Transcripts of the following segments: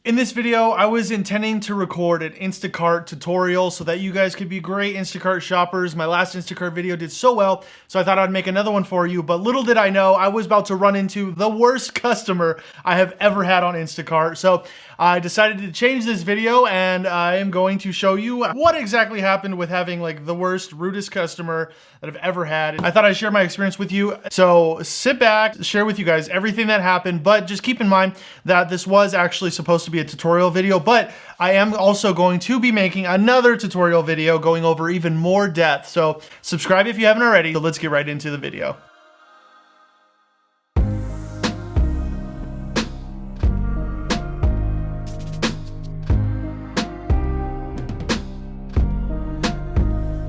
In this video, I was intending to record an Instacart tutorial so that you guys could be great Instacart shoppers. My last Instacart video did so well, so I thought I'd make another one for you. But little did I know, I was about to run into the worst customer I have ever had on Instacart. So I decided to change this video, and I am going to show you what exactly happened with having like the worst, rudest customer that I've ever had. I thought I'd share my experience with you. So sit back, share with you guys everything that happened, but just keep in mind that this was actually supposed to be a tutorial video, but I am also going to be making another tutorial video going over even more depth. So subscribe if you haven't already. So let's get right into the video.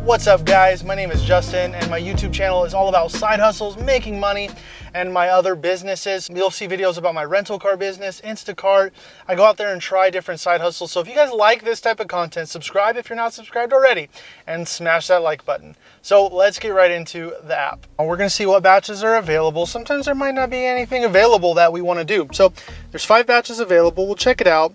What's up guys, my name is Justin and my YouTube channel is all about side hustles, making money, and my other businesses. You'll see videos about my rental car business, Instacart. I go out there and try different side hustles. So if you guys like this type of content, subscribe if you're not subscribed already and smash that like button. So let's get right into the app. We're gonna see what batches are available. Sometimes there might not be anything available that we wanna do. So there's 5 batches available, we'll check it out.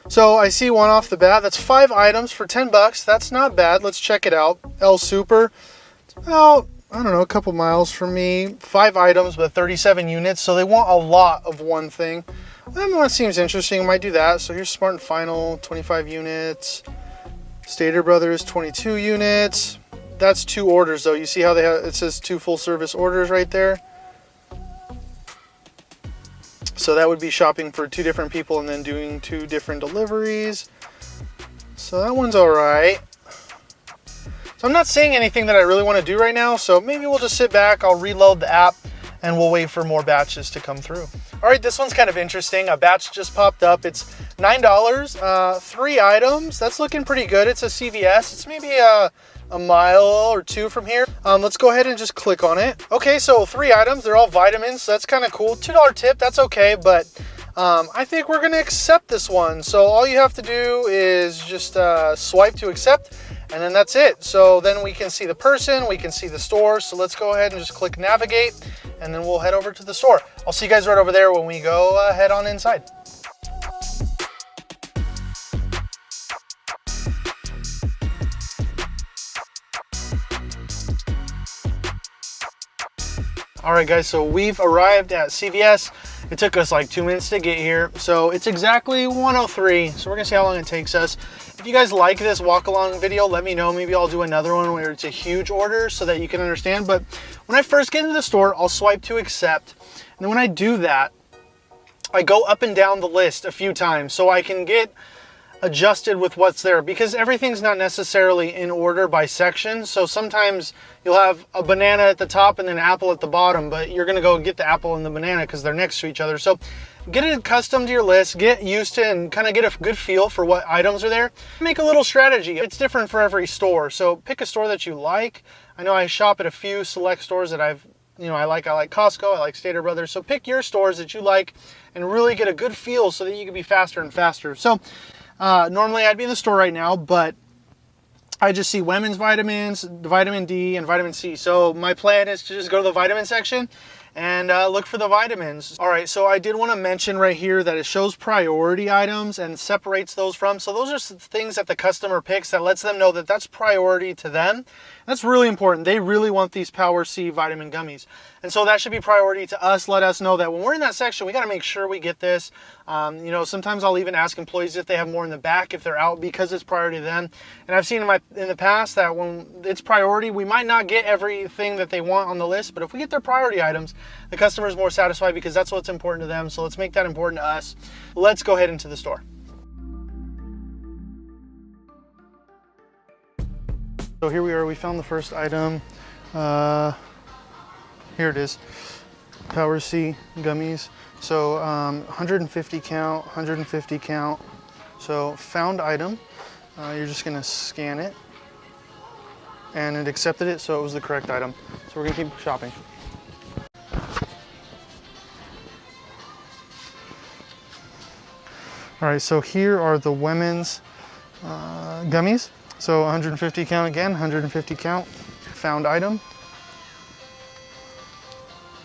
So I see one off the bat. That's 5 items for 10 bucks. That's not bad. Let's check it out. El Super. It's about, I don't know, a couple miles from me. 5 items with 37 units. So they want a lot of one thing. That seems interesting. Might do that. So here's Smart and Final, 25 units. Stater Brothers, 22 units. That's 2 orders though. You see how they have, it says 2 full service orders right there. So that would be shopping for 2 different people and then doing 2 different deliveries. So that one's all right. So I'm not seeing anything that I really want to do right now. So maybe we'll just sit back. I'll reload the app and we'll wait for more batches to come through. All right, this one's kind of interesting. A batch just popped up. It's $9, 3 items. That's looking pretty good. It's a CVS. It's maybe a mile or 2 from here. Let's go ahead and just click on it. Okay, so 3 items, they're all vitamins, so that's kind of cool. $2 tip, that's okay, but I think we're gonna accept this one. So all you have to do is just swipe to accept, and then that's it. So then we can see the person, we can see the store. So let's go ahead and just click navigate, and then we'll head over to the store. I'll see you guys right over there when we go head on inside. All right guys, so we've arrived at CVS. It took us like 2 minutes to get here. So it's exactly 1:03. So we're gonna see how long it takes us. If you guys like this walk along video, let me know. Maybe I'll do another one where it's a huge order so that you can understand. But when I first get into the store, I'll swipe to accept. And then when I do that, I go up and down the list a few times so I can get adjusted with what's there, because everything's not necessarily in order by section. So sometimes you'll have a banana at the top and then an apple at the bottom, but you're gonna go get the apple and the banana because they're next to each other. So get it accustomed to your list, get used to it, and kind of get a good feel for what items are there. Make a little strategy. It's different for every store. So pick a store that you like. I know I shop at a few select stores that I like Costco, I like Stater Brothers. So pick your stores that you like and really get a good feel so that you can be faster and faster. So normally I'd be in the store right now, but I just see women's vitamins, vitamin D, and vitamin C. So my plan is to just go to the vitamin section and look for the vitamins. All right, so I did want to mention right here that it shows priority items and separates those from. So those are things that the customer picks that lets them know that that's priority to them. That's really important. They really want these Power C vitamin gummies. And so that should be priority to us. Let us know that when we're in that section, we got to make sure we get this. Sometimes I'll even ask employees if they have more in the back if they're out, because it's priority to them. And I've seen in the past that when it's priority, we might not get everything that they want on the list, but if we get their priority items, the customer is more satisfied because that's what's important to them. So let's make that important to us. Let's go ahead into the store. So here we are, we found the first item. Here it is, Power C gummies. So 150 count, 150 count. So found item, you're just gonna scan it, and it accepted it, so it was the correct item. So we're gonna keep shopping. All right, so here are the women's gummies. So 150 count again, 150 count, found item.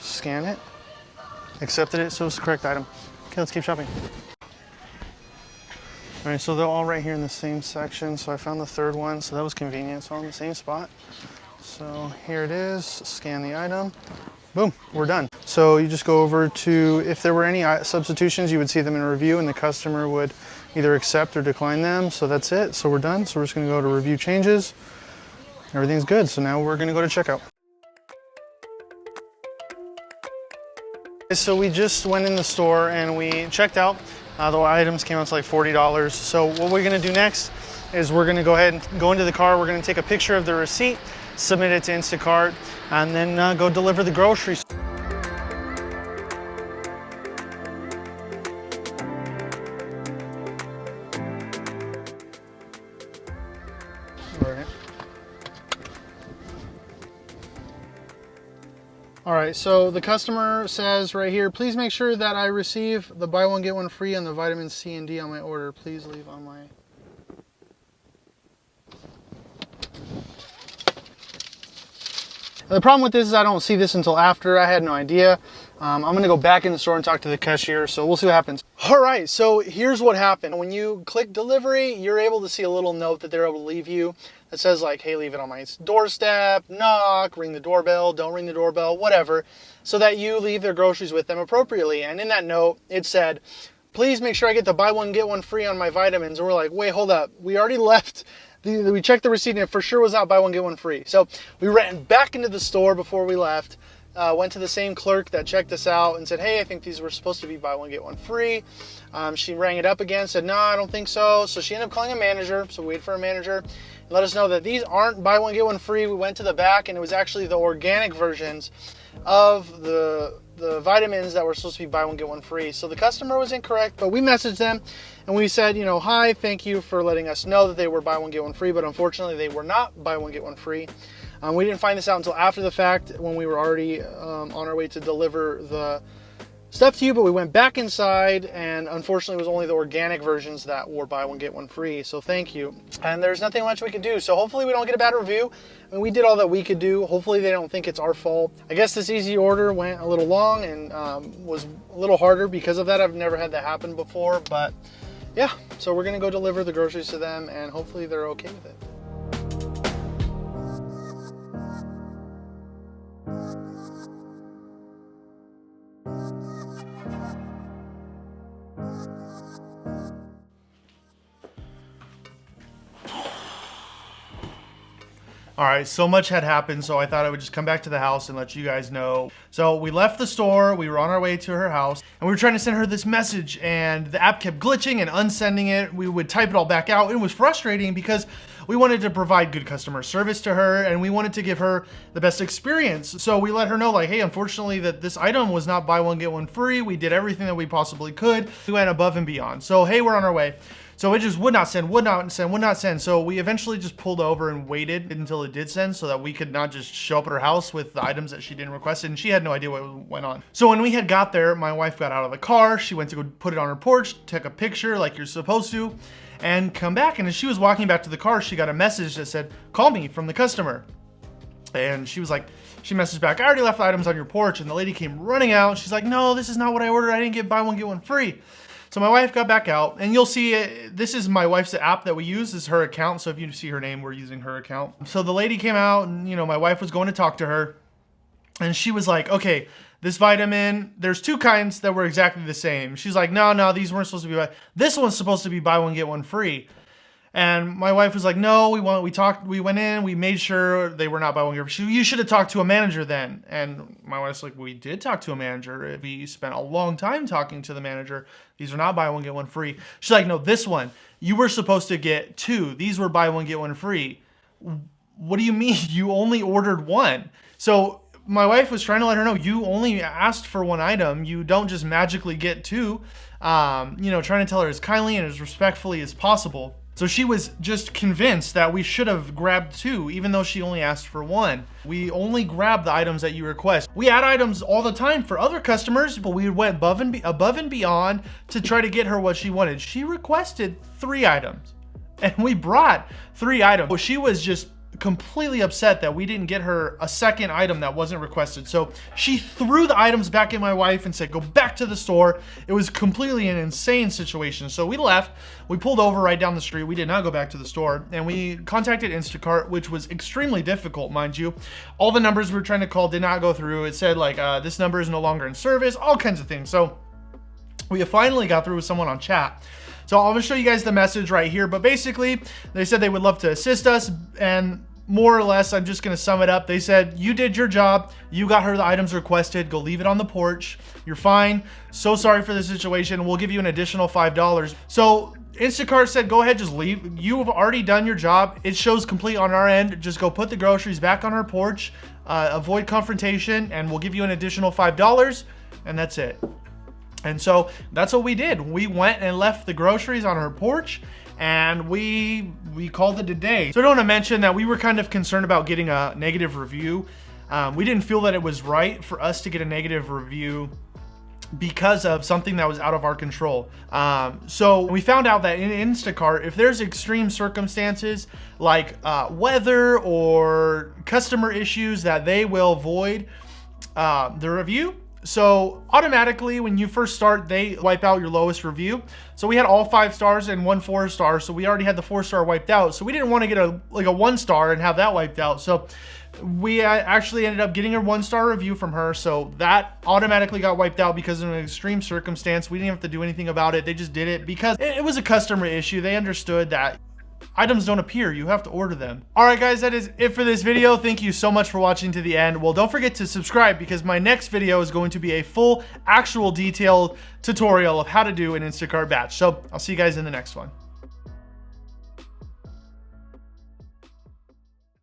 Scan it, accepted it, so it's the correct item. Okay, let's keep shopping. All right, so they're all right here in the same section. So I found the third one, so that was convenient. It's all in the same spot. So here it is, scan the item. Boom, we're done. So you just go over to, if there were any substitutions, you would see them in review and the customer would either accept or decline them. So that's it, so we're done. So we're just gonna go to review changes. Everything's good, so now we're gonna go to checkout. So we just went in the store and we checked out. The items came out to like $40. So what we're gonna do next is we're gonna go ahead and go into the car. We're gonna take a picture of the receipt, submit it to Instacart, and then go deliver the groceries. All right, so the customer says right here, please make sure that I receive the buy one, get one free on the vitamin C and D on my order. Please leave on my... The problem with this is I don't see this until after. I had no idea. I'm gonna go back in the store and talk to the cashier, so we'll see what happens. All right, so here's what happened. When you click delivery, you're able to see a little note that they're able to leave you that says like, hey, leave it on my doorstep, knock, ring the doorbell, don't ring the doorbell, whatever, so that you leave their groceries with them appropriately. And in that note, it said, please make sure I get the buy one, get one free on my vitamins. And we're like, wait, hold up. We already left. We checked the receipt and it for sure was not buy one, get one free. So we ran back into the store before we left, went to the same clerk that checked us out and said, hey, I think these were supposed to be buy one, get one free. She rang it up again, said, no, I don't think so. So she ended up calling a manager. So we waited for a manager and let us know that these aren't buy one, get one free. We went to the back and it was actually the organic versions of the vitamins that were supposed to be buy one, get one free. So the customer was incorrect, but we messaged them and we said, you know, hi, thank you for letting us know that they were buy one, get one free, but unfortunately they were not buy one, get one free. We didn't find this out until after the fact when we were already on our way to deliver the stuff to you, but we went back inside and unfortunately it was only the organic versions that were buy one, get one free. So thank you. And there's nothing much we could do. So hopefully we don't get a bad review. I mean, we did all that we could do. Hopefully they don't think it's our fault. I guess this easy order went a little long and was a little harder because of that. I've never had that happen before, but yeah. So we're gonna go deliver the groceries to them and hopefully they're okay with it. All right, so much had happened, so I thought I would just come back to the house and let you guys know. So we left the store, we were on our way to her house, and we were trying to send her this message, and the app kept glitching and unsending it. We would type it all back out. It was frustrating because we wanted to provide good customer service to her, and we wanted to give her the best experience. So we let her know, like, hey, unfortunately, that this item was not buy one, get one free. We did everything that we possibly could. We went above and beyond. So, hey, we're on our way. So it just would not send, would not send, would not send. So we eventually just pulled over and waited until it did send so that we could not just show up at her house with the items that she didn't request. And she had no idea what went on. So when we had got there, my wife got out of the car. She went to go put it on her porch, took a picture like you're supposed to, and come back. And as she was walking back to the car, she got a message that said, call me, from the customer. And she was like, she messaged back, I already left the items on your porch. And the lady came running out. She's like, no, this is not what I ordered. I didn't get buy one, get one free. So my wife got back out, and you'll see this is my wife's app that we use. This is her account. So if you see her name, we're using her account. So the lady came out, and you know, my wife was going to talk to her, and she was like, okay, this vitamin, there's two kinds that were exactly the same. She's like, no, these weren't supposed to be, this one's supposed to be buy one, get one free. And my wife was like, no, we went in, we made sure they were not buy one, get one free. You should have talked to a manager then. And my wife's like, we did talk to a manager. We spent a long time talking to the manager. These are not buy one, get one free. She's like, no, this one, you were supposed to get two. These were buy one, get one free. What do you mean? You only ordered one. So my wife was trying to let her know, you only asked for one item. You don't just magically get two. Trying to tell her as kindly and as respectfully as possible. So she was just convinced that we should have grabbed two, even though she only asked for one. We only grab the items that you request. We add items all the time for other customers, but we went above and beyond to try to get her what she wanted. She requested 3 items, and we brought 3 items. She was just completely upset that we didn't get her a second item that wasn't requested. So she threw the items back at my wife and said, go back to the store. It was completely an insane situation. So we left, we pulled over right down the street. We did not go back to the store, and we contacted Instacart, which was extremely difficult, mind you. All the numbers we were trying to call did not go through. It said like, this number is no longer in service, all kinds of things. So we finally got through with someone on chat. So I'm gonna show you guys the message right here, but basically they said they would love to assist us, and more or less, I'm just gonna sum it up. They said, you did your job, you got her the items requested, go leave it on the porch, you're fine. So sorry for the situation, we'll give you an additional $5. So Instacart said, go ahead, just leave. You have already done your job. It shows complete on our end. Just go put the groceries back on her porch, avoid confrontation, and we'll give you an additional $5, and that's it. And so that's what we did. We went and left the groceries on her porch, and we called it a day. So I don't want to mention that we were kind of concerned about getting a negative review. We didn't feel that it was right for us to get a negative review because of something that was out of our control. So we found out that in Instacart, if there's extreme circumstances like weather or customer issues, that they will void the review. So automatically when you first start, they wipe out your lowest review. So we had all 5 stars and 1 4-star. So we already had the 4-star wiped out. So we didn't want to get a 1-star and have that wiped out. So we actually ended up getting a 1-star review from her. So that automatically got wiped out because of an extreme circumstance. We didn't have to do anything about it. They just did it because it was a customer issue. They understood that items don't appear, you have to order them. All right, guys, that is it for this video. Thank you so much for watching to the end. Well, don't forget to subscribe because my next video is going to be a full, actual detailed tutorial of how to do an Instacart batch. So I'll see you guys in the next one.